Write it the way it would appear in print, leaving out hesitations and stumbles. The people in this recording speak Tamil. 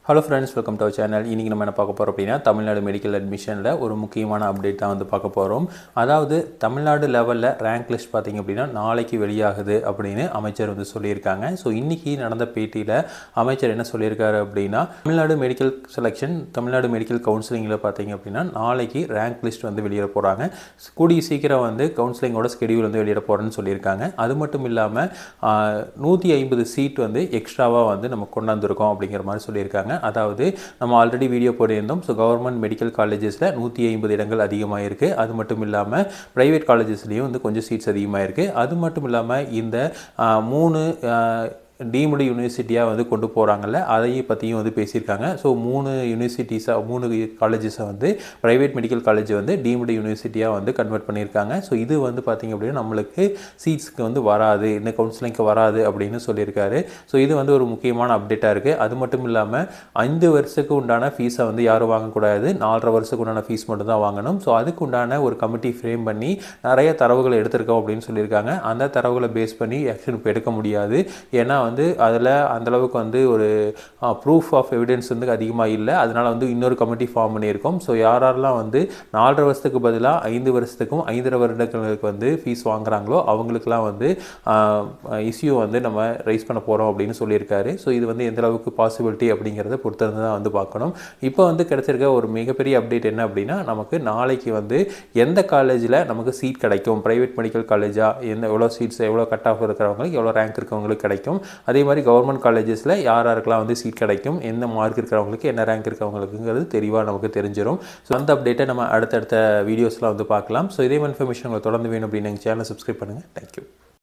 Hello friends, welcome to our channel. இன்றைக்கி நம்ம என்ன பார்க்க போகிறோம் அப்படின்னா, தமிழ்நாடு மெடிக்கல் அட்மிஷனில் ஒரு முக்கியமான அப்டேட் தான் வந்து பார்க்க போகிறோம். அதாவது தமிழ்நாடு லெவலில் ரேங்க் லிஸ்ட் பார்த்திங்க அப்படின்னா நாளைக்கு வெளியாகுது அப்படின்னு அமைச்சர் வந்து சொல்லியிருக்காங்க. ஸோ இன்றைக்கி நடந்த பேட்டியில் அமைச்சர் என்ன சொல்லியிருக்காரு அப்படின்னா, Tamil Nadu medical selection, Tamil Nadu medical கவுன்சிலிங்கில் பார்த்திங்க அப்படின்னா நாளைக்கு ரேங்க் லிஸ்ட் வந்து வெளியிட போகிறாங்க. கூடிய சீக்கிரம் வந்து கவுன்சிலிங்கோட ஸ்கெடியூல் வந்து வெளியிட போகிறேன்னு சொல்லியிருக்காங்க. அது மட்டும் இல்லாமல் 150 சீட் வந்து எக்ஸ்ட்ராவாக வந்து நம்ம கொண்டாந்துருக்கோம் அப்படிங்கிற மாதிரி சொல்லியிருக்காங்க. அதாவது நம்ம ஆல்ரெடி வீடியோ போட்டிருந்தோம். ஸோ கவர்மெண்ட் மெடிக்கல் காலேஜஸில் 150 இடங்கள் அதிகமாக இருக்குது. அது மட்டும் இல்லாமல் ப்ரைவேட் காலேஜஸ்லேயும் வந்து கொஞ்சம் சீட்ஸ் அதிகமாக இருக்குது. அது மட்டும் இல்லாமல் இந்த 3 டீம்டு யூனிவர்சிட்டியாக வந்து கொண்டு போகிறாங்கல்ல, அதையும் பற்றியும் வந்து பேசியிருக்காங்க. ஸோ 3 யூனிவர்சிட்டிஸாக 3 காலேஜஸை வந்து ப்ரைவேட் மெடிக்கல் காலேஜ் வந்து டீம்டு யூனிவர்சிட்டியாக வந்து கன்வெர்ட் பண்ணியிருக்காங்க. ஸோ இது வந்து பார்த்திங்க அப்படின்னா நம்மளுக்கு சீட்ஸ்க்கு வந்து வராது, இந்த கவுன்சிலிங்க்கு வராது அப்படின்னு சொல்லியிருக்காரு. ஸோ இது வந்து ஒரு முக்கியமான அப்டேட்டாக இருக்குது. அது மட்டும் இல்லாமல் 5 வருஷத்துக்கு உண்டான ஃபீஸை வந்து யாரும் வாங்கக்கூடாது, 4.5 வருஷத்துக்கு உண்டான ஃபீஸ் மட்டும் தான் வாங்கணும். ஸோ அதுக்கு உண்டான ஒரு கமிட்டி ஃப்ரேம் பண்ணி நிறைய தரவுகளை எடுத்திருக்கோம் அப்படின்னு சொல்லியிருக்காங்க. அந்த தரவுகளை பேஸ் பண்ணி ஆக்ஷன் இப்போ எடுக்க முடியாது. ஏன்னா வந்து அதில் அந்தளவுக்கு வந்து ஒரு ப்ரூஃப் ஆஃப் எவிடன்ஸ் வந்து அதிகமாக இல்லை. அதனால் வந்து இன்னொரு கமிட்டி ஃபார்ம் பண்ணியிருக்கோம். ஸோ யாரெல்லாம் வந்து 4.5 வருஷத்துக்கு பதிலாக 5 வருஷத்துக்கும் 5.5 வருடங்களுக்கு வந்து ஃபீஸ் வாங்குறாங்களோ அவங்களுக்குலாம் வந்து இஷ்யூ வந்து நம்ம ரைஸ் பண்ண போகிறோம் அப்படின்னு சொல்லியிருக்காரு. ஸோ இது வந்து எந்த அளவுக்கு பாசிபிலிட்டி அப்படிங்கிறத பொறுத்திருந்து தான் வந்து பார்க்கணும். இப்போ வந்து கிடைச்சிருக்க ஒரு மிகப்பெரிய அப்டேட் என்ன அப்படின்னா, நமக்கு நாளைக்கு வந்து எந்த காலேஜில் நமக்கு சீட் கிடைக்கும், ப்ரைவேட் மெடிக்கல் காலேஜாக எவ்வளோ சீட்ஸ், எவ்வளோ கட் ஆஃப் இருக்கிறவங்களுக்கு, எவ்வளோ ரேங்க் இருக்கிறவங்களுக்கு கிடைக்கும். அதே மாதிரி கவர்மெண்ட் காலேஜஸில் யாருக்கெல்லாம் வந்து சீட் கிடைக்கும், எந்த மார்க் இருக்கிறவங்களுக்கு, என்ன ரேங்க் இருக்கிறவங்களுக்குங்கிறது தெளிவாக நமக்கு தெரிஞ்சிடும். ஸோ அந்த அப்டேட்டை நம்ம அடுத்தடுத்த வீடியோஸ்லாம் வந்து பார்க்கலாம். ஸோ இதே இன்ஃபர்மேஷன் உங்களுக்கு தொடர்ந்து வேணும் அப்படின்னு எங்கள் சேனலை சப்ஸ்கிரைப் பண்ணுங்கள். தேங்க்யூ.